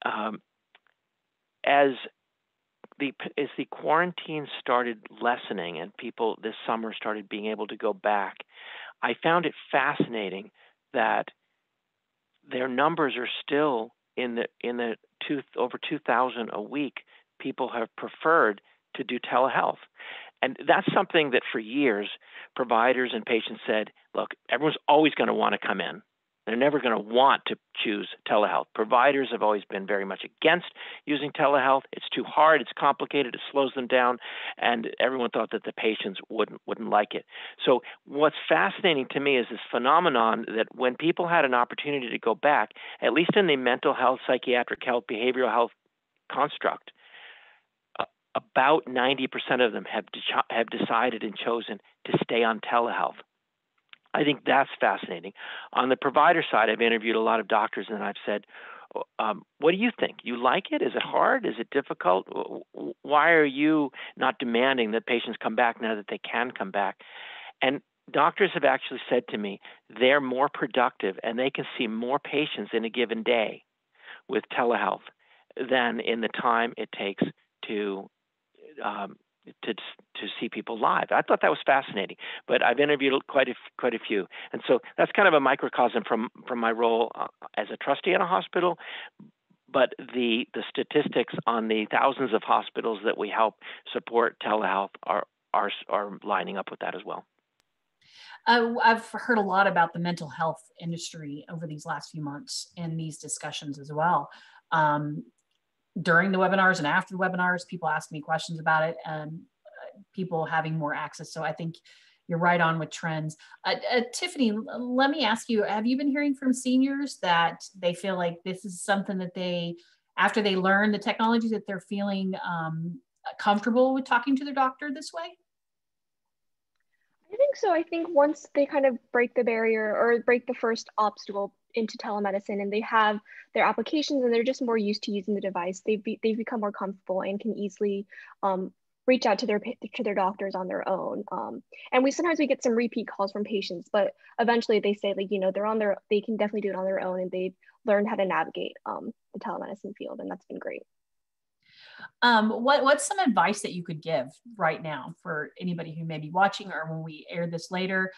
As the quarantine started lessening and people this summer started being able to go back, I found it fascinating that their numbers are still over 2,000 a week. People have preferred to do telehealth. And that's something that for years, providers and patients said, look, everyone's always going to want to come in. They're never going to want to choose telehealth. Providers have always been very much against using telehealth. It's too hard. It's complicated. It slows them down. And everyone thought that the patients wouldn't like it. So what's fascinating to me is this phenomenon that when people had an opportunity to go back, at least in the mental health, psychiatric health, behavioral health construct, about 90% of them have decided and chosen to stay on telehealth. I think that's fascinating. On the provider side, I've interviewed a lot of doctors, and I've said, what do you think? You like it? Is it hard? Is it difficult? Why are you not demanding that patients come back now that they can come back? And doctors have actually said to me they're more productive and they can see more patients in a given day with telehealth than in the time it takes to see people live. I thought that was fascinating, but I've interviewed quite a few, and so that's kind of a microcosm from my role as a trustee at a hospital. But the statistics on the thousands of hospitals that we help support telehealth are lining up with that as well. I've heard a lot about the mental health industry over these last few months in these discussions as well. During the webinars and after the webinars, people ask me questions about it and people having more access. So I think you're right on with trends. Tiffany, let me ask you, have you been hearing from seniors that they feel like this is something that after they learn the technology, that they're feeling comfortable with talking to their doctor this way? I think so. I think once they kind of break the barrier or break the first obstacle into telemedicine and they have their applications and they're just more used to using the device, they've become more comfortable and can easily reach out to their doctors on their own. And sometimes we get some repeat calls from patients, but eventually they say, like, they can definitely do it on their own, and they've learned how to navigate the telemedicine field, and that's been great. What's some advice that you could give right now for anybody who may be watching, or when we air this later,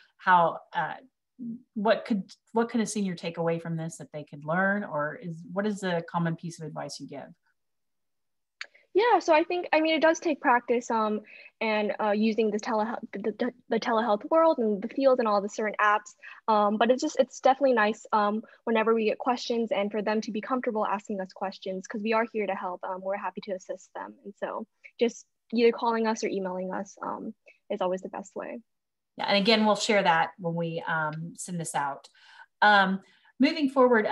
what could a senior take away from this that they could learn, or what is the common piece of advice you give? Yeah, so I mean, it does take practice and using the telehealth world and the field and all the certain apps. But it's definitely nice whenever we get questions and for them to be comfortable asking us questions, because we are here to help. We're happy to assist them. And so just either calling us or emailing us is always the best way. Yeah, and again, we'll share that when we send this out. Moving forward,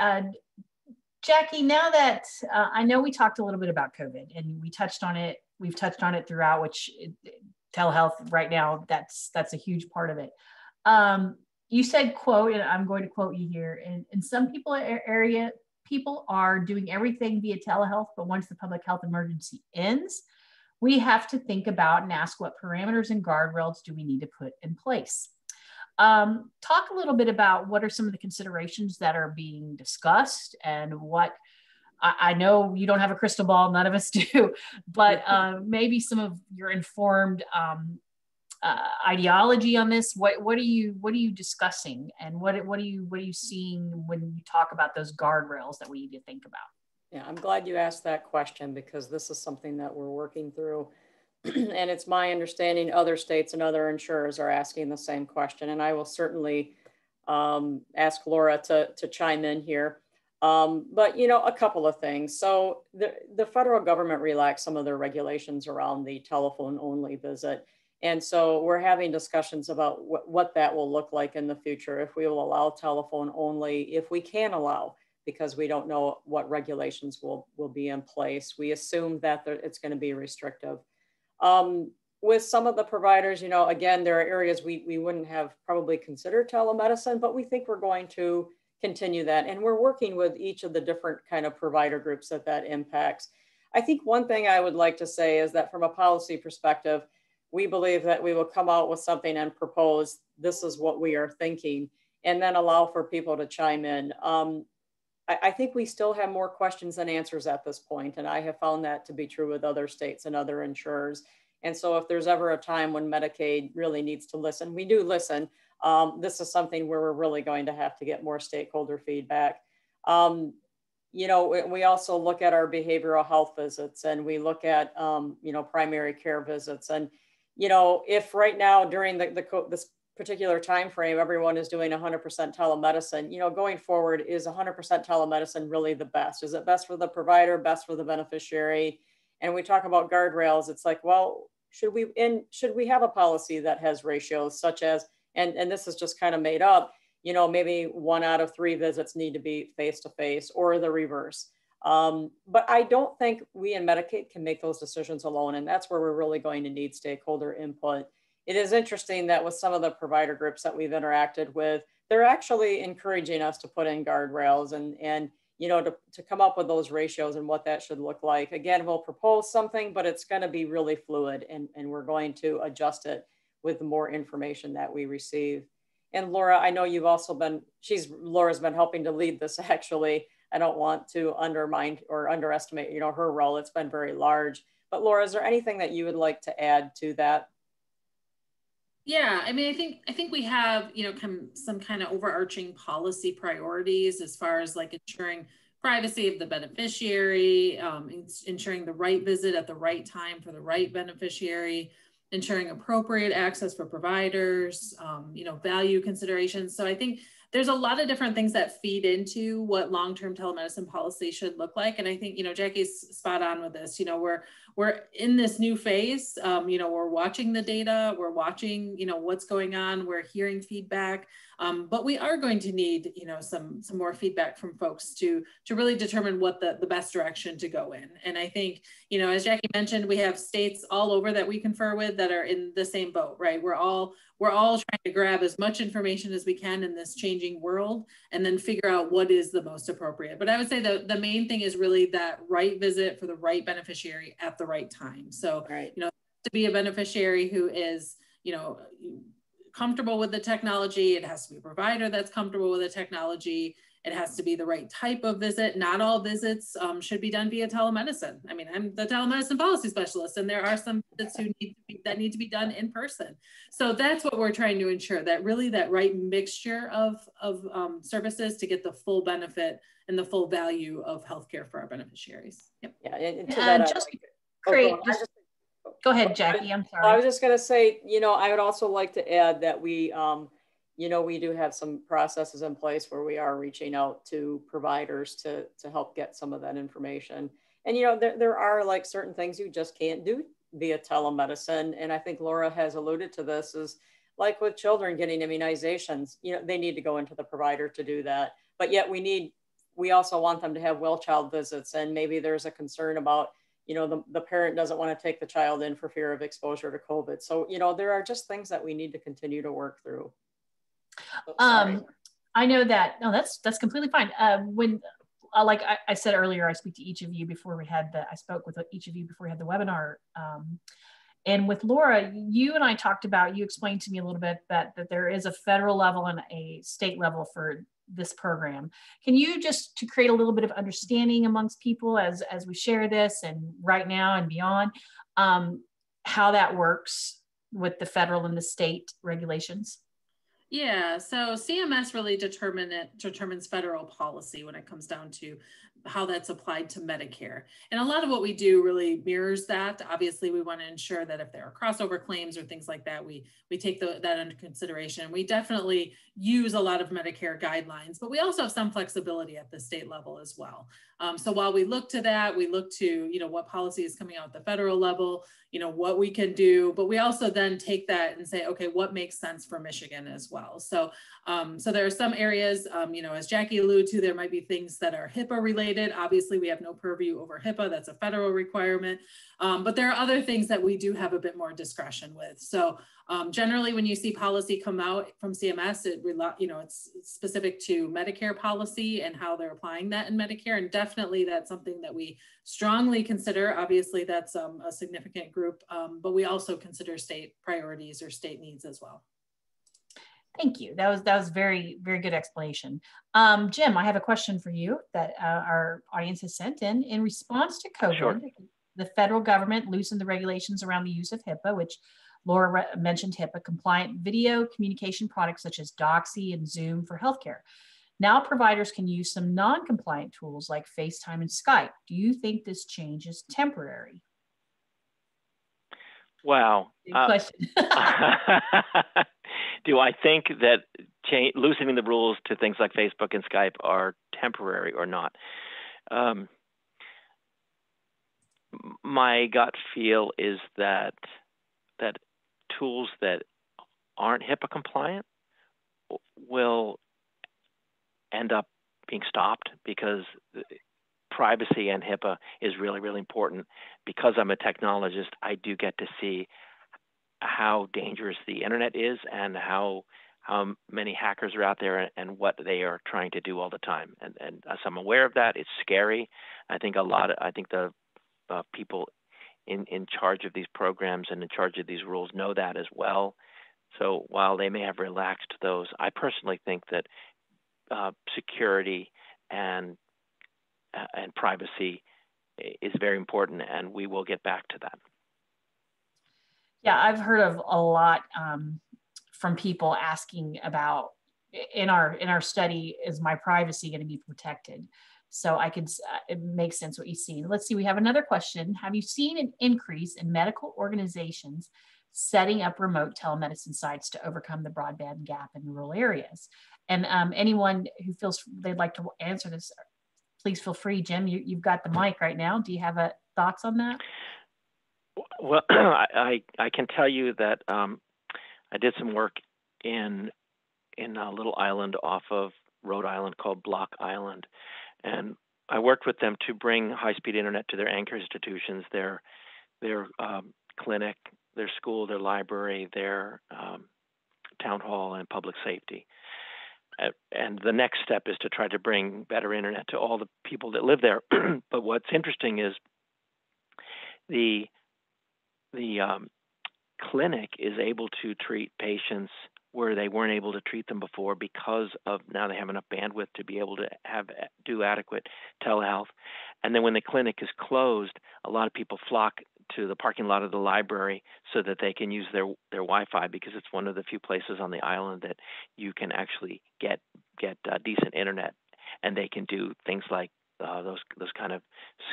Jackie, now that I know we talked a little bit about COVID and we've touched on it throughout, which telehealth right now, that's a huge part of it. You said, quote, and I'm going to quote you here, in some people are doing everything via telehealth, but once the public health emergency ends, we have to think about and ask what parameters and guardrails do we need to put in place. Talk a little bit about what are some of the considerations that are being discussed, and what I know you don't have a crystal ball, none of us do, but maybe some of your informed ideology on this. What are you discussing, and what are you seeing when you talk about those guardrails that we need to think about? Yeah, I'm glad you asked that question, because this is something that we're working through. And it's my understanding other states and other insurers are asking the same question. And I will certainly ask Laura to chime in here. But, a couple of things. So the federal government relaxed some of their regulations around the telephone only visit. And so we're having discussions about what that will look like in the future, if we will allow telephone only, if we can allow, because we don't know what regulations will be in place. We assume that it's going to be restrictive. with some of the providers, again, there are areas we wouldn't have probably considered telemedicine, but we think we're going to continue that. And we're working with each of the different kind of provider groups that impacts. I think one thing I would like to say is that from a policy perspective, we believe that we will come out with something and propose, this is what we are thinking, and then allow for people to chime in. I think we still have more questions than answers at this point, and I have found that to be true with other states and other insurers. And so if there's ever a time when Medicaid really needs to listen, we do listen. This is something where we're really going to have to get more stakeholder feedback. We also look at our behavioral health visits, and we look at, primary care visits. And, if right now during this particular time frame, everyone is doing 100% telemedicine, going forward, is 100% telemedicine really the best? Is it best for the provider, best for the beneficiary? And we talk about guardrails. It's like, well, should we have a policy that has ratios such as, and this is just kind of made up, maybe 1 out of 3 visits need to be face-to-face, or the reverse. But I don't think we in Medicaid can make those decisions alone. And that's where we're really going to need stakeholder input. It is interesting that with some of the provider groups that we've interacted with, they're actually encouraging us to put in guardrails and to come up with those ratios and what that should look like. Again, we'll propose something, but it's going to be really fluid, and we're going to adjust it with the more information that we receive. And Laura, I know you've also Laura's been helping to lead this actually. I don't want to undermine or underestimate, her role. It's been very large. But Laura, is there anything that you would like to add to that? Yeah, I mean, I think we have, some kind of overarching policy priorities as far as like ensuring privacy of the beneficiary, ensuring the right visit at the right time for the right beneficiary, ensuring appropriate access for providers, value considerations. So I think there's a lot of different things that feed into what long-term telemedicine policy should look like. And I think, Jackie's spot on with this. We're in this new phase. We're watching the data, we're watching, what's going on, we're hearing feedback, but we are going to need, some more feedback from folks to really determine what the best direction to go in. And I think, as Jackie mentioned, we have states all over that we confer with that are in the same boat, right? We're all trying to grab as much information as we can in this changing world and then figure out what is the most appropriate. But I would say the main thing is really that right visit for the right beneficiary at the right time. So, right. To be a beneficiary who is, comfortable with the technology, it has to be a provider that's comfortable with the technology. It has to be the right type of visit. Not all visits should be done via telemedicine. I mean, I'm the telemedicine policy specialist, and there are some visits that need to be done in person. So that's what we're trying to ensure, that really that right mixture of services to get the full benefit and the full value of healthcare for our beneficiaries. Yep. Yeah, and to that, go ahead, Jackie. I'm sorry. I was just going to say, I would also like to add that we do have some processes in place where we are reaching out to providers to help get some of that information. And, there are like certain things you just can't do via telemedicine. And I think Laura has alluded to this, is like with children getting immunizations, they need to go into the provider to do that. But yet we also want them to have well child visits. And maybe there's a concern about, the parent doesn't want to take the child in for fear of exposure to COVID. So, there are just things that we need to continue to work through. I know that, no, that's completely fine. When, like I said earlier, I spoke with each of you before we had the webinar. And with Laura, you and I talked about, you explained to me a little bit that there is a federal level and a state level for this program. Can you just, to create a little bit of understanding amongst people as we share this and right now and beyond, how that works with the federal and the state regulations? Yeah, so CMS really determines federal policy when it comes down to how that's applied to Medicare. And a lot of what we do really mirrors that. Obviously, we want to ensure that if there are crossover claims or things like that, we take that under consideration. We definitely use a lot of Medicare guidelines, but we also have some flexibility at the state level as well. So while we look to that, we look to, what policy is coming out at the federal level, what we can do, but we also then take that and say, okay, what makes sense for Michigan as well. So, so there are some areas, as Jackie alluded to, there might be things that are HIPAA related regulated. Obviously, we have no purview over HIPAA. That's a federal requirement. But there are other things that we do have a bit more discretion with. So generally, when you see policy come out from CMS, it's specific to Medicare policy and how they're applying that in Medicare. And definitely that's something that we strongly consider. Obviously, that's a significant group, but we also consider state priorities or state needs as well. Thank you. That was very, very good explanation. Jim, I have a question for you that our audience has sent in. In response to COVID, sure. The federal government loosened the regulations around the use of HIPAA, which Laura mentioned HIPAA compliant video communication products such as Doxy and Zoom for healthcare. Now providers can use some non-compliant tools like FaceTime and Skype. Do you think this change is temporary? Wow. Good question. Do I think that loosening the rules to things like Facebook and Skype are temporary or not? My gut feel is that tools that aren't HIPAA compliant will end up being stopped, because privacy and HIPAA is really, really important. Because I'm a technologist, I do get to see how dangerous the internet is and how many hackers are out there and what they are trying to do all the time. And as I'm aware of that, it's scary. I think the people in charge of these programs and in charge of these rules know that as well. So while they may have relaxed those, I personally think that security and privacy is very important, and we will get back to that. Yeah, I've heard of a lot from people asking about, in our study, is my privacy going to be protected? So it makes sense what you've seen. Let's see, we have another question. Have you seen an increase in medical organizations setting up remote telemedicine sites to overcome the broadband gap in rural areas? And anyone who feels they'd like to answer this, please feel free. Jim, you've got the mic right now. Do you have thoughts on that? Well, I can tell you that I did some work in a little island off of Rhode Island called Block Island, and I worked with them to bring high-speed internet to their anchor institutions, their clinic, their school, their library, their town hall, and public safety. And the next step is to try to bring better internet to all the people that live there. But what's interesting is the clinic is able to treat patients where they weren't able to treat them before, because of now they have enough bandwidth to be able to do adequate telehealth. And then when the clinic is closed, a lot of people flock to the parking lot of the library so that they can use their Wi-Fi, because it's one of the few places on the island that you can actually get decent internet, and they can do things like those kind of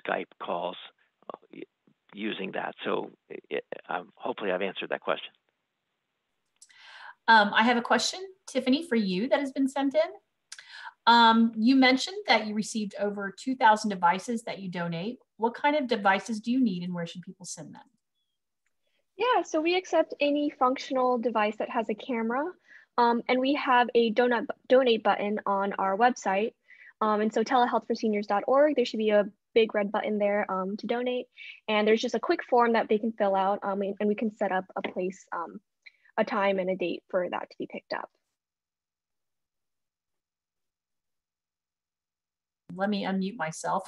Skype calls using that. So hopefully I've answered that question. I have a question, Tiffany, for you that has been sent in. You mentioned that you received over 2,000 devices that you donate. What kind of devices do you need, and where should people send them? Yeah, so we accept any functional device that has a camera, and we have a donate button on our website. And so telehealthforseniors.org, there should be a big red button there to donate. And there's just a quick form that they can fill out, and we can set up a place, a time and a date for that to be picked up. Let me unmute myself.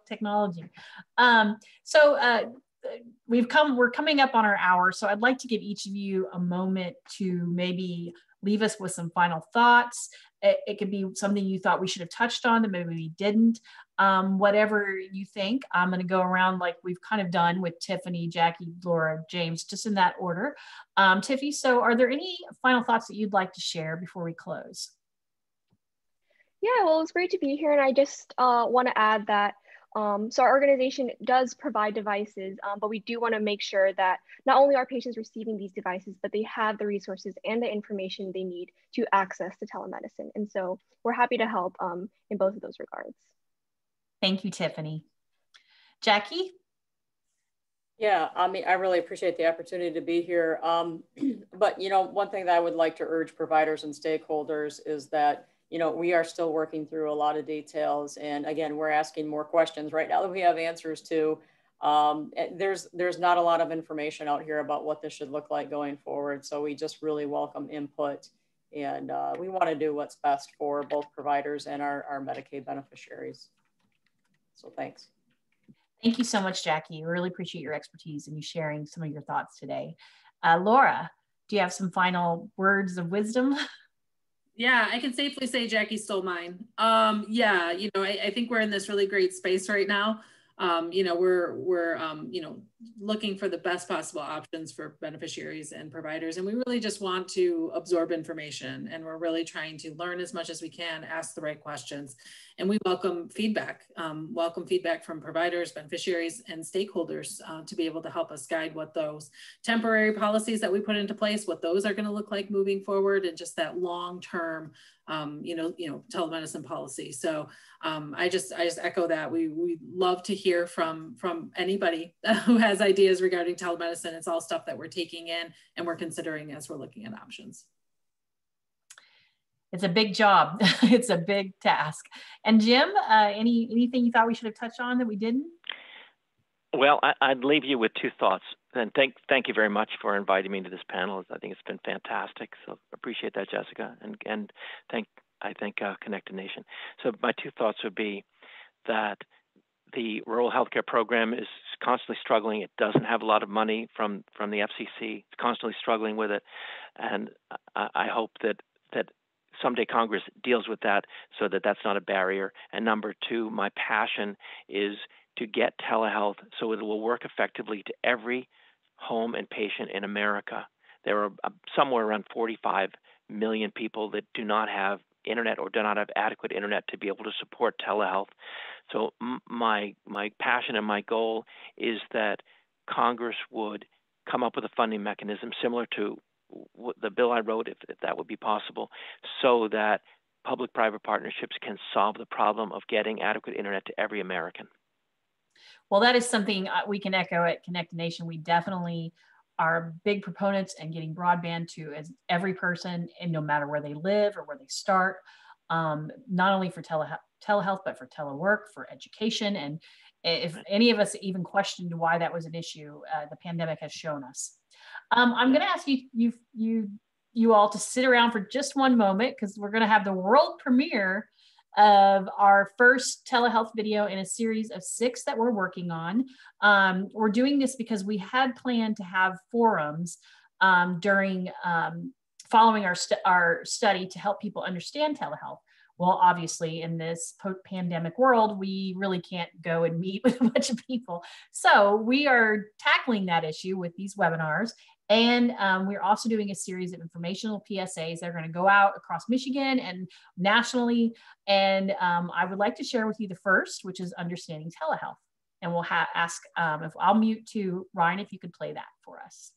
Technology. We're coming up on our hour, so I'd like to give each of you a moment to maybe leave us with some final thoughts. It could be something you thought we should have touched on that maybe we didn't. Whatever you think. I'm going to go around like we've kind of done with Tiffany, Jackie, Laura, James, just in that order. Tiffy, so are there any final thoughts that you'd like to share before we close? Yeah, well, it's great to be here. And I just want to add that so our organization does provide devices, but we do want to make sure that not only are patients receiving these devices, but they have the resources and the information they need to access the telemedicine. And so we're happy to help in both of those regards. Thank you, Tiffany. Jackie? Yeah, I mean, I really appreciate the opportunity to be here. But, you know, one thing that I would like to urge providers and stakeholders is that, you know, we are still working through a lot of details. And again, we're asking more questions right now that we have answers to. There's not a lot of information out here about what this should look like going forward. So we just really welcome input, and we want to do what's best for both providers and our Medicaid beneficiaries. So thanks. Thank you so much, Jackie. I really appreciate your expertise and you sharing some of your thoughts today. Laura, do you have some final words of wisdom? Yeah, I can safely say Jackie stole mine. Yeah, you know, I think we're in this really great space right now. You know, we're you know, looking for the best possible options for beneficiaries and providers. And we really just want to absorb information, and we're really trying to learn as much as we can, ask the right questions. And we welcome feedback from providers, beneficiaries, and stakeholders to be able to help us guide what those temporary policies that we put into place, what those are going to look like moving forward, and just that long-term you know, telemedicine policy. So I just echo that. We love to hear from anybody who has ideas regarding telemedicine. It's all stuff that we're taking in and we're considering as we're looking at options. It's a big job. It's a big task. And Jim, anything you thought we should have touched on that we didn't? Well, I'd leave you with two thoughts. And thank you very much for inviting me to this panel. I think it's been fantastic. So appreciate that, Jessica. And I thank Connected Nation. So my two thoughts would be that the rural healthcare program is constantly struggling. It doesn't have a lot of money from the FCC. It's constantly struggling with it. And I hope that someday Congress deals with that so that that's not a barrier. And number two, my passion is to get telehealth so it will work effectively to every home and patient in America. There are somewhere around 45 million people that do not have internet or do not have adequate internet to be able to support telehealth. So my passion and my goal is that Congress would come up with a funding mechanism similar to the bill I wrote, if that would be possible, so that public-private partnerships can solve the problem of getting adequate internet to every American. Well, that is something we can echo at Connected Nation. We definitely are big proponents in getting broadband to every person, and no matter where they live or where they start, not only for telehealth, but for telework, for education. And if any of us even questioned why that was an issue, the pandemic has shown us. I'm going to ask you all to sit around for just one moment, because we're going to have the world premiere of our first telehealth video in a series of 6 that we're working on. We're doing this because we had planned to have forums during following our study to help people understand telehealth. Well, obviously, in this post-pandemic world, we really can't go and meet with a bunch of people. So we are tackling that issue with these webinars. And we're also doing a series of informational PSAs that are going to go out across Michigan and nationally. And I would like to share with you the first, which is Understanding Telehealth. And we'll ask, if I'll mute to Ryan, if you could play that for us.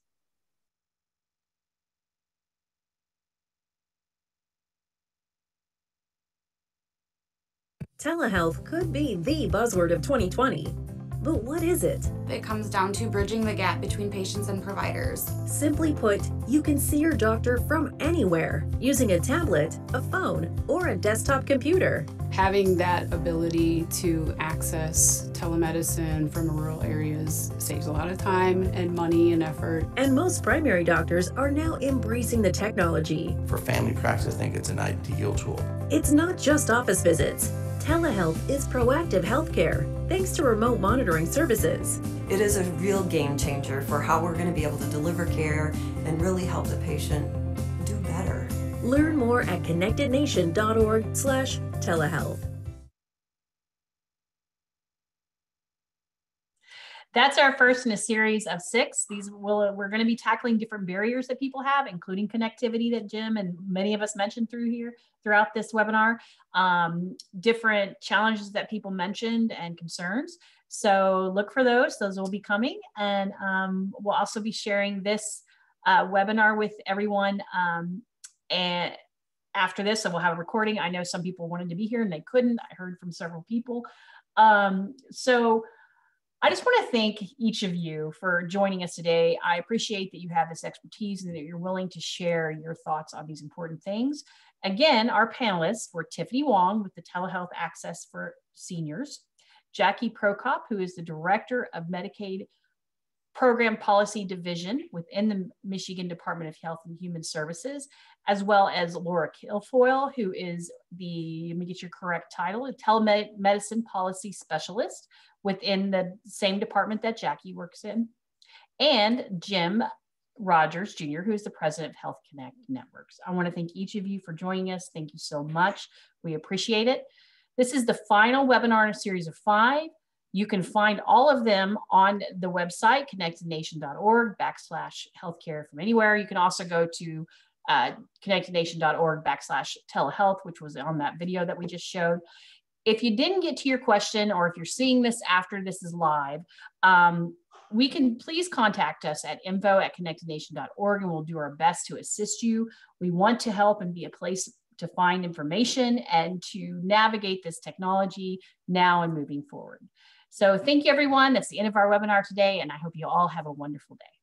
Telehealth could be the buzzword of 2020. But what is it? It comes down to bridging the gap between patients and providers. Simply put, you can see your doctor from anywhere using a tablet, a phone, or a desktop computer. Having that ability to access telemedicine from rural areas saves a lot of time and money and effort. And most primary doctors are now embracing the technology. For family practice, I think it's an ideal tool. It's not just office visits. Telehealth is proactive healthcare, thanks to remote monitoring services. It is a real game changer for how we're going to be able to deliver care and really help the patient do better. Learn more at connectednation.org/telehealth. That's our first in a series of 6. We're going to be tackling different barriers that people have, including connectivity that Jim and many of us mentioned throughout this webinar, different challenges that people mentioned and concerns. So look for those will be coming. And we'll also be sharing this webinar with everyone. And after this, so we'll have a recording. I know some people wanted to be here and they couldn't. I heard from several people. So I just want to thank each of you for joining us today. I appreciate that you have this expertise and that you're willing to share your thoughts on these important things. Again, our panelists were Tiffany Wong with the Telehealth Access for Seniors, Jackie Prokop, who is the Director of Medicaid Program Policy Division within the Michigan Department of Health and Human Services, as well as Laura Kilfoyle, who is the, let me get your correct title, a Telemedicine Policy Specialist within the same department that Jackie works in, and Jim Rogers Jr., who is the president of Health Connect Networks. I want to thank each of you for joining us. Thank you so much. We appreciate it. This is the final webinar in a series of 5. You can find all of them on the website, connectednation.org/healthcare from anywhere. You can also go to connectednation.org/telehealth, which was on that video that we just showed. If you didn't get to your question, or if you're seeing this after this is live, we can please contact us at info@connectednation.org, and we'll do our best to assist you. We want to help and be a place to find information and to navigate this technology now and moving forward. So thank you, everyone. That's the end of our webinar today, and I hope you all have a wonderful day.